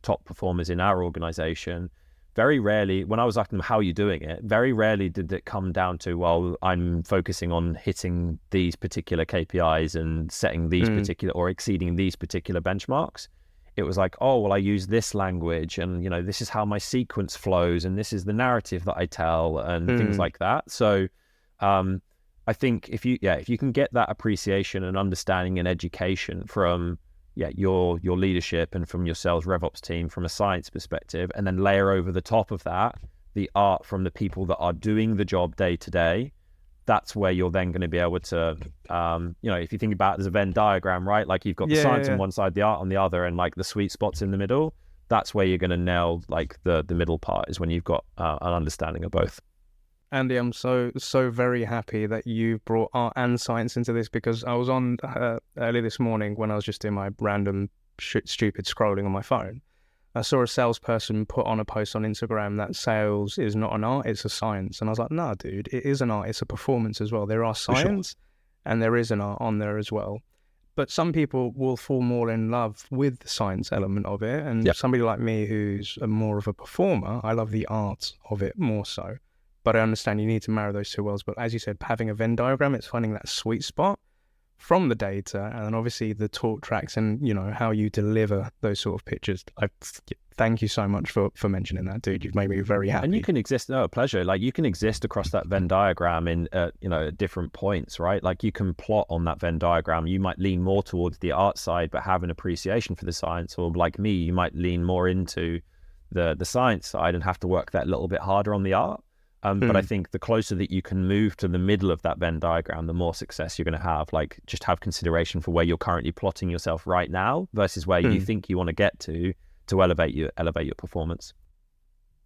top performers in our organization, very rarely, when I was asking them, how are you doing it? Very rarely did it come down to, well, I'm focusing on hitting these particular KPIs and setting these particular or exceeding these particular benchmarks. It was like, oh, well, I use this language and, this is how my sequence flows and this is the narrative that I tell and things like that. So I think if you can get that appreciation and understanding and education from your leadership and from your sales RevOps team from a science perspective, and then layer over the top of that the art from the people that are doing the job day to day, that's where you're then going to be able to, if you think about it as a Venn diagram, right? Like you've got the science on one side, the art on the other, and like the sweet spots in the middle. That's where you're going to nail like the middle part, is when you've got an understanding of both. Andy, I'm so very happy that you brought art and science into this, because I was on early this morning when I was just doing my random stupid scrolling on my phone. I saw a salesperson put on a post on Instagram that sales is not an art, it's a science. And I was like, nah, dude, it is an art, it's a performance as well. There are science and there is an art on there as well. But some people will fall more in love with the science element of it. And somebody like me who's more of a performer, I love the art of it more so. But I understand you need to marry those two worlds. But as you said, having a Venn diagram, it's finding that sweet spot from the data, and then obviously the talk tracks and how you deliver those sort of pictures. I thank you so much for mentioning that, dude. You've made me very happy. And you can exist, a pleasure. Like you can exist across that Venn diagram in at different points, right? Like you can plot on that Venn diagram. You might lean more towards the art side but have an appreciation for the science, or like me, you might lean more into the science side and have to work that little bit harder on the art. But I think the closer that you can move to the middle of that Venn diagram, the more success you're going to have. Like just have consideration for where you're currently plotting yourself right now versus where you think you want to get to elevate your performance.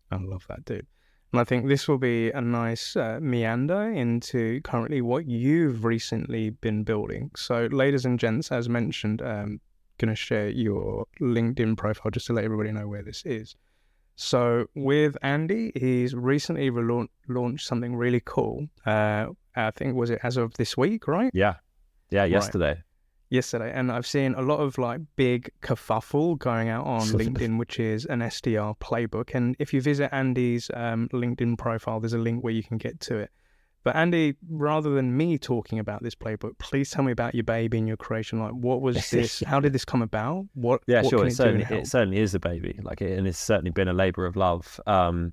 I love that, dude. And I think this will be a nice meander into currently what you've recently been building. So ladies and gents, as mentioned, going to share your LinkedIn profile just to let everybody know where this is. So with Andy, he's recently launched something really cool. I think, was it as of this week, right? Yeah, yesterday. Yesterday. And I've seen a lot of like big kerfuffle going out on LinkedIn, which is an SDR playbook. And if you visit Andy's LinkedIn profile, there's a link where you can get to it. But Andy, rather than me talking about this playbook, please tell me about your baby and your creation. Like, what was this? How did this come about? What sure. It certainly is a baby. Like, and it's certainly been a labor of love. I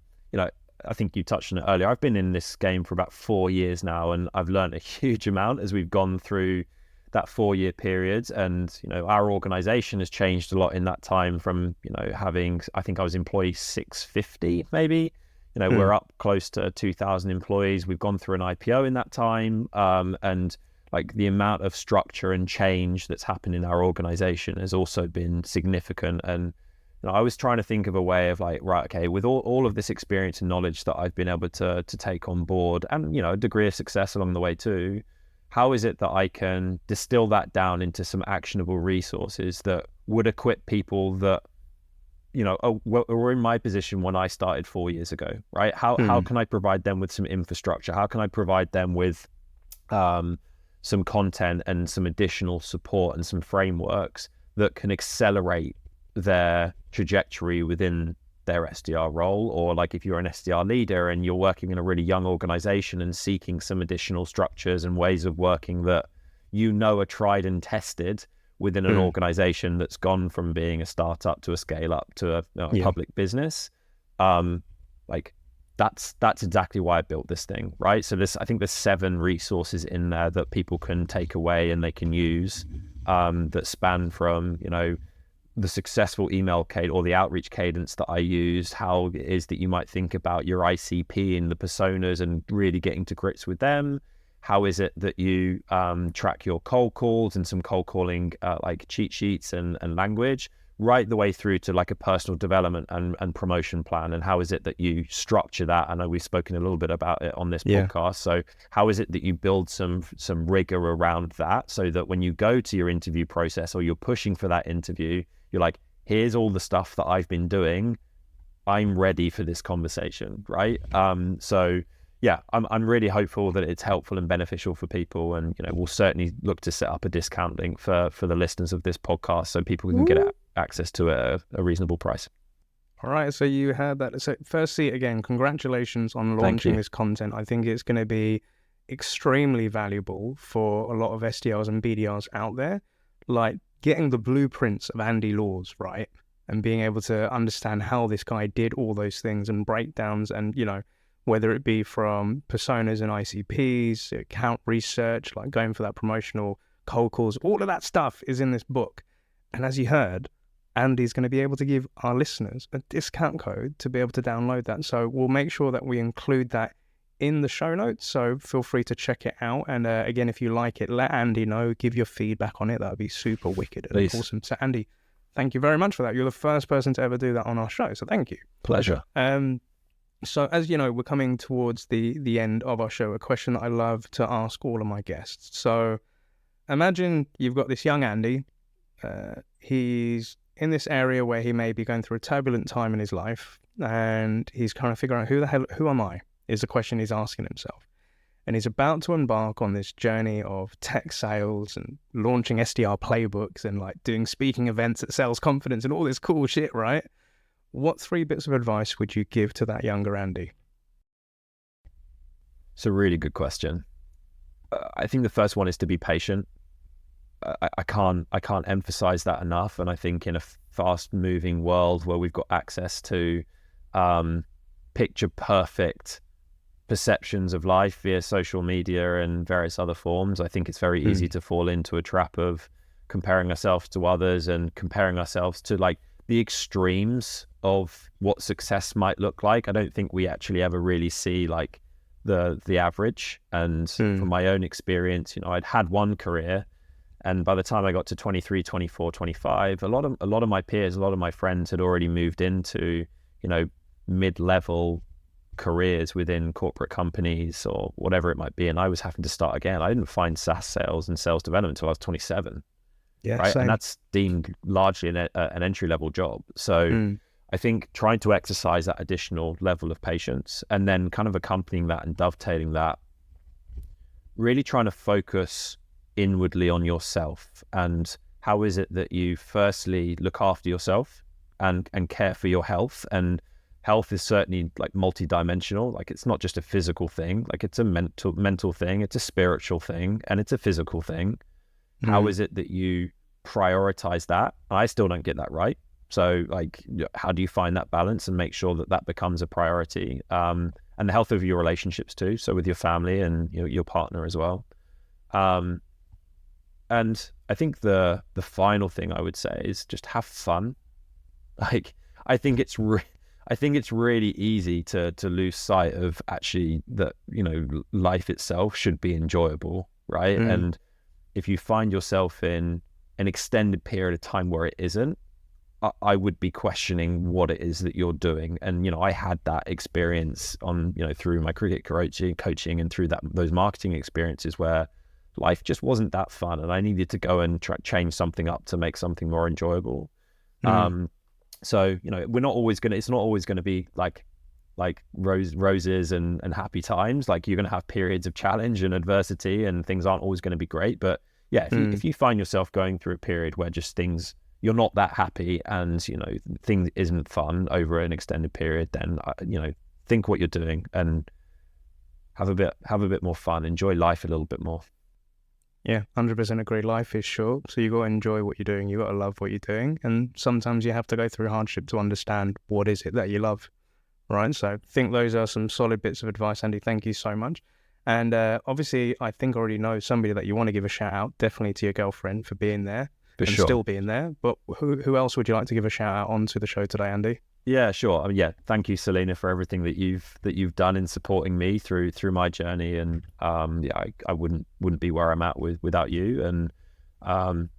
think you touched on it earlier. I've been in this game for about 4 years now, and I've learned a huge amount as we've gone through that 4-year period. And our organization has changed a lot in that time. From having, I think I was employee 650 maybe. We're up close to 2,000 employees. We've gone through an IPO in that time. And like the amount of structure and change that's happened in our organization has also been significant. And I was trying to think of a way of like, right, okay, with all of this experience and knowledge that I've been able to take on board, and a degree of success along the way too, how is it that I can distill that down into some actionable resources that would equip people that were in my position when I started 4 years ago, right? How can I provide them with some infrastructure? How can I provide them with some content and some additional support and some frameworks that can accelerate their trajectory within their SDR role? Or like if you're an SDR leader and you're working in a really young organization and seeking some additional structures and ways of working that are tried and tested within an organization that's gone from being a startup to a scale up to a public business, like that's exactly why I built this thing, right? So I think there's 7 resources in there that people can take away and they can use, that span from, the successful email cadence or the outreach cadence that I use, how it is that you might think about your ICP and the personas and really getting to grips with them. How is it that you track your cold calls and some cold calling like cheat sheets and language, right the way through to like a personal development and promotion plan? And how is it that you structure that? I know we've spoken a little bit about it on this podcast. So how is it that you build some rigor around that, so that when you go to your interview process or you're pushing for that interview, you're like, here's all the stuff that I've been doing. I'm ready for this conversation, right? So yeah, I'm really hopeful that it's helpful and beneficial for people, and we'll certainly look to set up a discount link for the listeners of this podcast, so people can get access to it at a reasonable price. All right, so you heard that. So firstly, again, congratulations on launching this content. I think it's going to be extremely valuable for a lot of SDRs and BDRs out there, like getting the blueprints of Andy Laws, right? And being able to understand how this guy did all those things and breakdowns, and, whether it be from personas and ICPs, account research, like going for that promotional cold calls, all of that stuff is in this book. And as you heard, Andy's going to be able to give our listeners a discount code to be able to download that. So we'll make sure that we include that in the show notes. So feel free to check it out. And again, if you like it, let Andy know, give your feedback on it. That would be super wicked and awesome. So Andy, thank you very much for that. You're the first person to ever do that on our show. So thank you. Pleasure. So as you know, we're coming towards the end of our show, a question that I love to ask all of my guests. So imagine you've got this young Andy. He's in this area where he may be going through a turbulent time in his life, and he's kind of figuring out who am I, is the question he's asking himself. And he's about to embark on this journey of tech sales and launching SDR playbooks and like doing speaking events at Sales Confidence and all this cool shit, right? What 3 bits of advice would you give to that younger Andy? It's a really good question. I think the first one is to be patient. I can't emphasize that enough. And I think in a fast moving world where we've got access to picture perfect perceptions of life via social media and various other forms, I think it's very easy to fall into a trap of comparing ourselves to others and comparing ourselves to like the extremes of what success might look like. I don't think we actually ever really see like the average. And from my own experience, I'd had one career, and by the time I got to 23, 24, 25, a lot of my peers, a lot of my friends had already moved into, mid-level careers within corporate companies or whatever it might be. And I was having to start again. I didn't find SaaS sales and sales development until I was 27. Yeah, right. Same. And that's deemed largely an entry-level job. So I think trying to exercise that additional level of patience, and then kind of accompanying that and dovetailing that, really trying to focus inwardly on yourself. And how is it that you firstly look after yourself and care for your health? And health is certainly like multidimensional. Like it's not just a physical thing, like it's a mental thing, it's a spiritual thing, and it's a physical thing. How is it that you prioritize that? I still don't get that right. So like, how do you find that balance and make sure that that becomes a priority? And the health of your relationships too. So with your family and your partner as well. And I think the final thing I would say is just have fun. Like, I think it's really easy to lose sight of actually that, life itself should be enjoyable, right? And if you find yourself in an extended period of time where it isn't, I would be questioning what it is that you're doing. And, I had that experience on, through my cricket coaching and through those marketing experiences where life just wasn't that fun. And I needed to go and change something up to make something more enjoyable. So, it's not always going to be like roses and happy times. Like, you're going to have periods of challenge and adversity, and things aren't always going to be great. But yeah, if you find yourself going through a period where just you're not that happy and, things isn't fun over an extended period, then, think what you're doing and have a bit more fun, enjoy life a little bit more. Yeah, 100% agree. Life is short, so you got to enjoy what you're doing. You got to love what you're doing, and sometimes you have to go through hardship to understand what is it that you love. right? So I think those are some solid bits of advice, Andy. Thank you so much. And obviously, I think I already know somebody that you want to give a shout out, definitely to your girlfriend for being there still being there. But who else would you like to give a shout out on to the show today, Andy? Yeah, sure. I mean, yeah, thank you, Selena, for everything that you've done in supporting me through my journey. And yeah, I wouldn't be where I'm at without you. And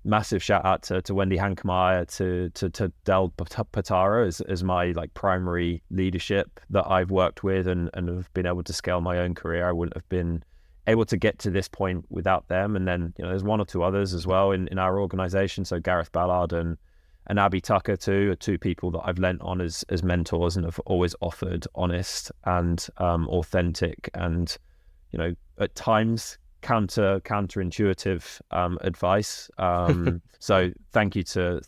massive shout out to Wendy Hankemeyer, to Del Patara as my like primary leadership that I've worked with and have been able to scale my own career. I wouldn't have been able to get to this point without them. And then, you know, there's one or two others as well in our organization. So Gareth Ballard and Abby Tucker too are two people that I've lent on as mentors and have always offered honest and authentic and, you know, at times counterintuitive advice. So thank you to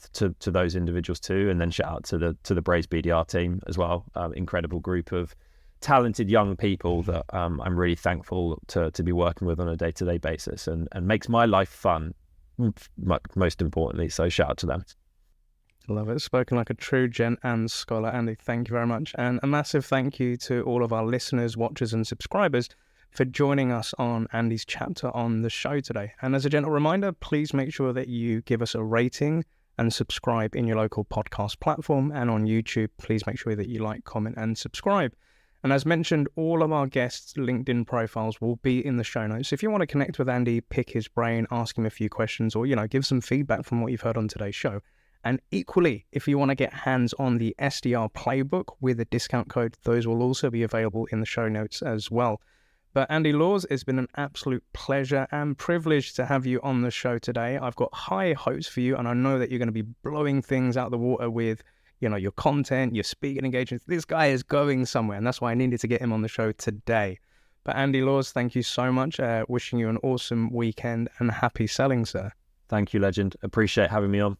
those individuals too, and then shout out to the Braze BDR team as well. Incredible group of talented young people that I'm really thankful to be working with on a day-to-day basis and makes my life fun, most importantly. So shout out to them. Love it. Spoken like a true gent and scholar, Andy. Thank you very much. And a massive thank you to all of our listeners, watchers and subscribers for joining us on Andy's chapter on the show today. And as a gentle reminder, please make sure that you give us a rating and subscribe in your local podcast platform. And on YouTube, please make sure that you like, comment and subscribe. And as mentioned, all of our guests' LinkedIn profiles will be in the show notes. If you want to connect with Andy, pick his brain, ask him a few questions, or, you know, give some feedback from what you've heard on today's show. And equally, if you want to get hands on the SDR playbook with a discount code, those will also be available in the show notes as well. But Andy Laws, it's been an absolute pleasure and privilege to have you on the show today. I've got high hopes for you, and I know that you're going to be blowing things out of the water with, you know, your content, your speaking engagements. This guy is going somewhere, and that's why I needed to get him on the show today. But Andy Laws, thank you so much. Wishing you an awesome weekend and happy selling, sir. Thank you, legend. Appreciate having me on.